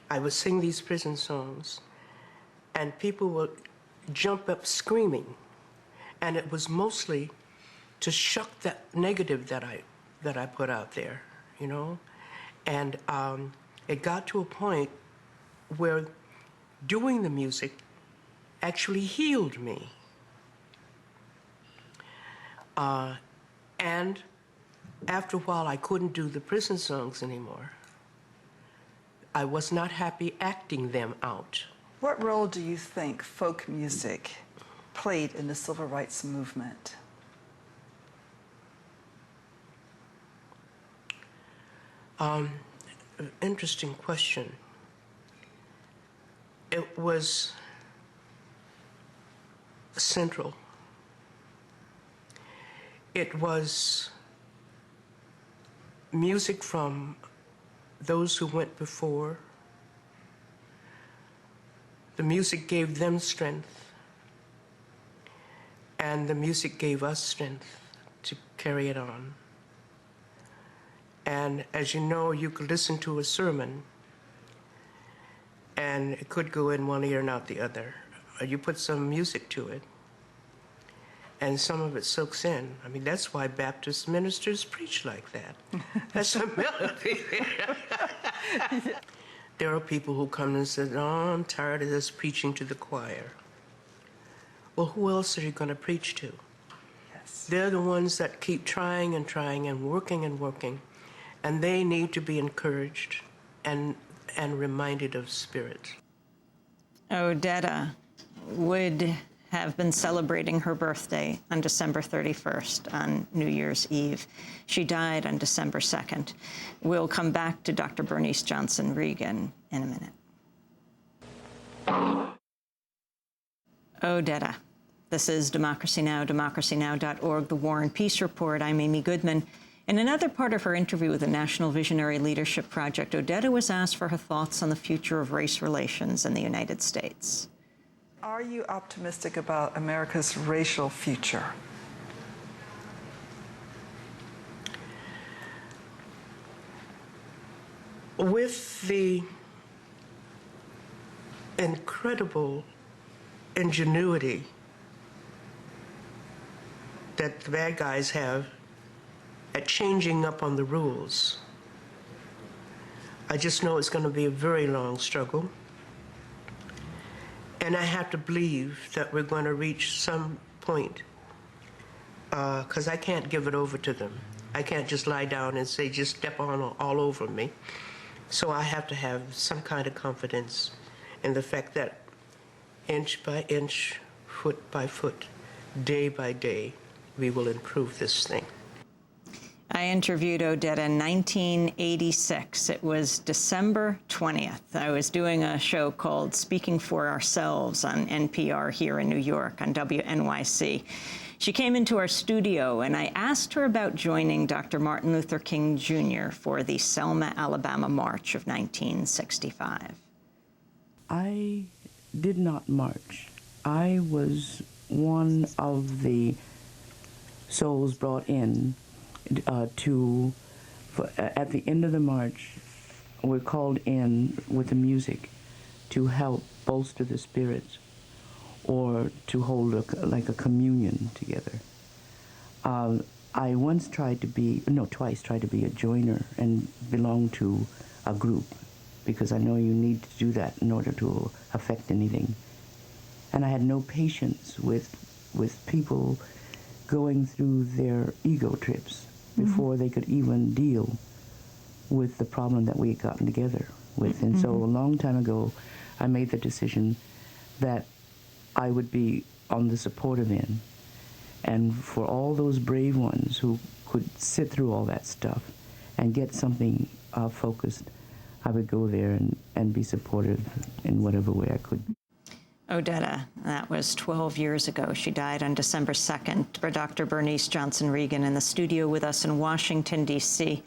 I would sing these prison songs, and people would jump up screaming, and it was mostly to shuck that negative that I put out there, you know? And it got to a point where doing the music actually healed me. And after a while, I couldn't do the prison songs anymore. I was not happy acting them out. What role do you think folk music played in the civil rights movement? Interesting question. It was central. It was music from those who went before. The music gave them strength, and the music gave us strength to carry it on. And as you know, you could listen to a sermon, and it could go in one ear and out the other. Or you put some music to it, and some of it soaks in. I mean, that's why Baptist ministers preach like that. That's a melody. There are people who come and say, "Oh, I'm tired of this preaching to the choir." Well, who else are you going to preach to? Yes. They're the ones that keep trying and trying and working, and they need to be encouraged and reminded of spirit. Odetta would have been celebrating her birthday on December 31st, on New Year's Eve. She died on December 2nd. We'll come back to Dr. Bernice Johnson Reagon in a minute. Odetta. This is Democracy Now!, democracynow.org, The War and Peace Report. I'm Amy Goodman. In another part of her interview with the National Visionary Leadership Project, Odetta was asked for her thoughts on the future of race relations in the United States. Are you optimistic about America's racial future? With the incredible ingenuity that the bad guys have at changing up on the rules, I just know it's going to be a very long struggle. And I have to believe that we're going to reach some point, because I can't give it over to them. I can't just lie down and say, just step on all over me. So I have to have some kind of confidence in the fact that inch by inch, foot by foot, day by day, we will improve this thing. I interviewed Odetta in 1986. It was December 20th. I was doing a show called Speaking for Ourselves on NPR here in New York on WNYC. She came into our studio, and I asked her about joining Dr. Martin Luther King Jr. for the Selma, Alabama March of 1965. I did not march. I was one of the souls brought in at the end of the march. We're called in with the music to help bolster the spirits, or to hold like a communion together. I twice tried to be a joiner and belong to a group, because I know you need to do that in order to affect anything. And I had no patience with people going through their ego trips before they could even deal with the problem that we had gotten together with. And so a long time ago, I made the decision that I would be on the supportive end. And for all those brave ones who could sit through all that stuff and get something focused, I would go there and be supportive in whatever way I could. Odetta, that was 12 years ago. She died on December 2nd. Dr. Bernice Johnson Reagon in the studio with us in Washington, D.C.,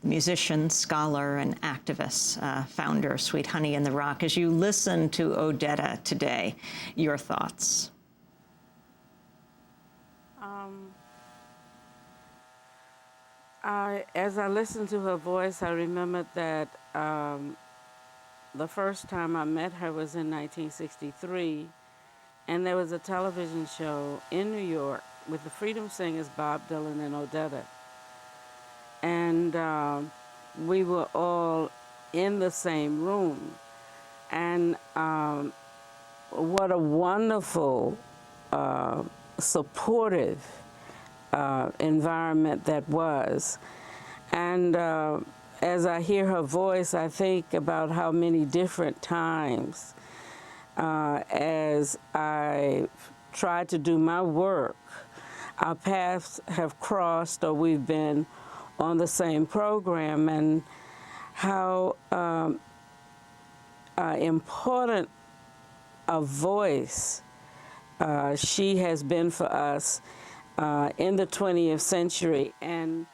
the musician, scholar, and activist, founder of Sweet Honey in the Rock. As you listen to Odetta today, your thoughts? As I listened to her voice, I remembered that the first time I met her was in 1963, and there was a television show in New York with the Freedom Singers, Bob Dylan and Odetta. And we were all in the same room. And what a wonderful, supportive environment that was. And as I hear her voice, I think about how many different times as I tried to do my work, our paths have crossed, or we've been on the same program, and how important a voice she has been for us in the 20th century, and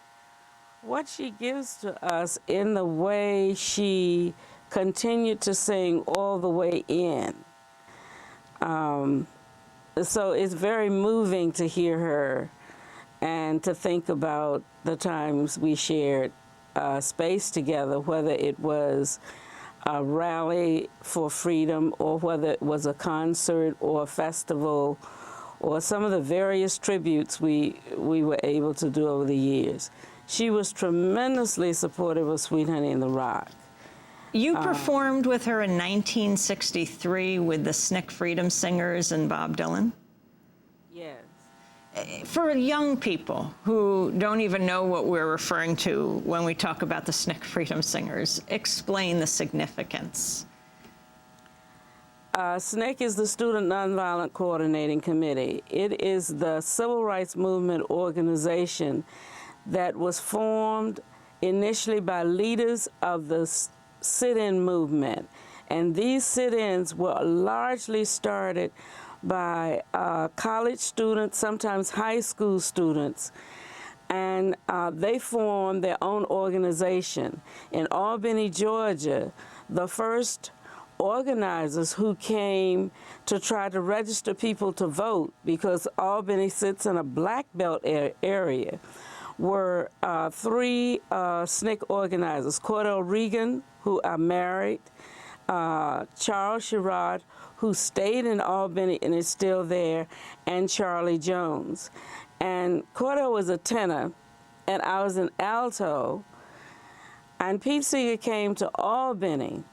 what she gives to us in the way she continued to sing all the way in. So it's very moving to hear her and to think about the times we shared space together, whether it was a rally for freedom or whether it was a concert or a festival or some of the various tributes we were able to do over the years. She was tremendously supportive of Sweet Honey in the Rock. You performed with her in 1963 with the SNCC Freedom Singers and Bob Dylan? Yes. For young people who don't even know what we're referring to when we talk about the SNCC Freedom Singers, explain the significance. SNCC is the Student Nonviolent Coordinating Committee. It is the civil rights movement organization that was formed initially by leaders of the sit-in movement. And these sit-ins were largely started by college students, sometimes high school students, and they formed their own organization. In Albany, Georgia, the first organizers who came to try to register people to vote, because Albany sits in a black belt area, were three SNCC organizers: Odetta Reagan, who are married, Charles Sherrod, who stayed in Albany and is still there, and Charlie Jones. And Odetta was a tenor, and I was an alto, and Pete Seeger came to Albany,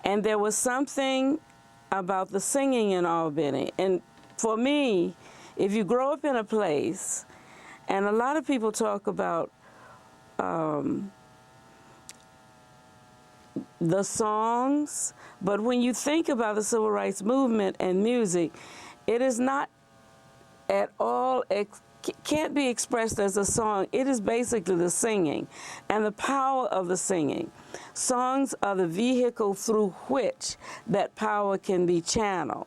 and there was something about the singing in Albany. And for me, if you grow up in a place, and a lot of people talk about the songs, but when you think about the civil rights movement and music, it is not at all, can't be expressed as a song. It is basically the singing and the power of the singing. Songs are the vehicle through which that power can be channeled.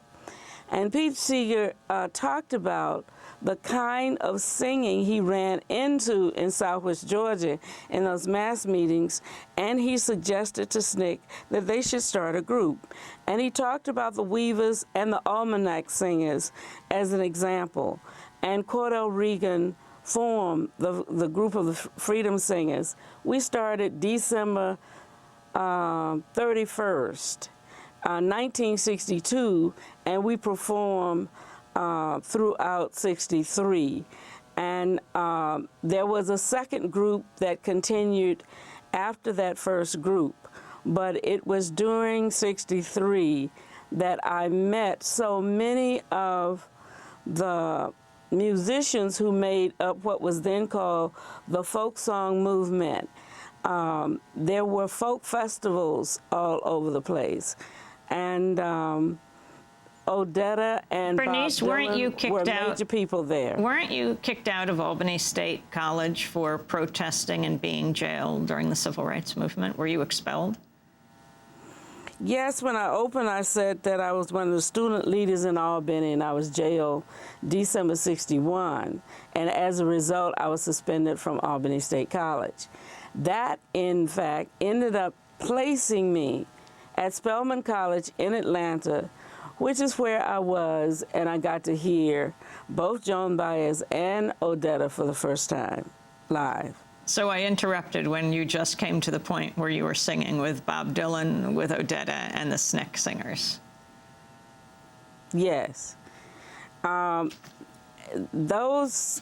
And Pete Seeger talked about the kind of singing he ran into in Southwest Georgia in those mass meetings, and he suggested to SNCC that they should start a group. And he talked about the Weavers and the Almanac Singers as an example. And Odetta Reagan formed the group of the Freedom Singers. We started December 31st, 1962, and we performed throughout 63. And there was a second group that continued after that first group, but it was during 63 that I met so many of the musicians who made up what was then called the folk song movement. There were folk festivals all over the place, and Odetta and Bernice, Bob weren't you Dylan kicked were out? major people there. Weren't you kicked out of Albany State College for protesting and being jailed during the civil rights movement? Were you expelled? Yes, when I opened, I said that I was one of the student leaders in Albany, and I was jailed December 61. And as a result, I was suspended from Albany State College. That, in fact, ended up placing me at Spelman College in Atlanta, which is where I was, and I got to hear both Joan Baez and Odetta for the first time live. So I interrupted when you just came to the point where you were singing with Bob Dylan, with Odetta, and the SNCC Singers. Yes. Those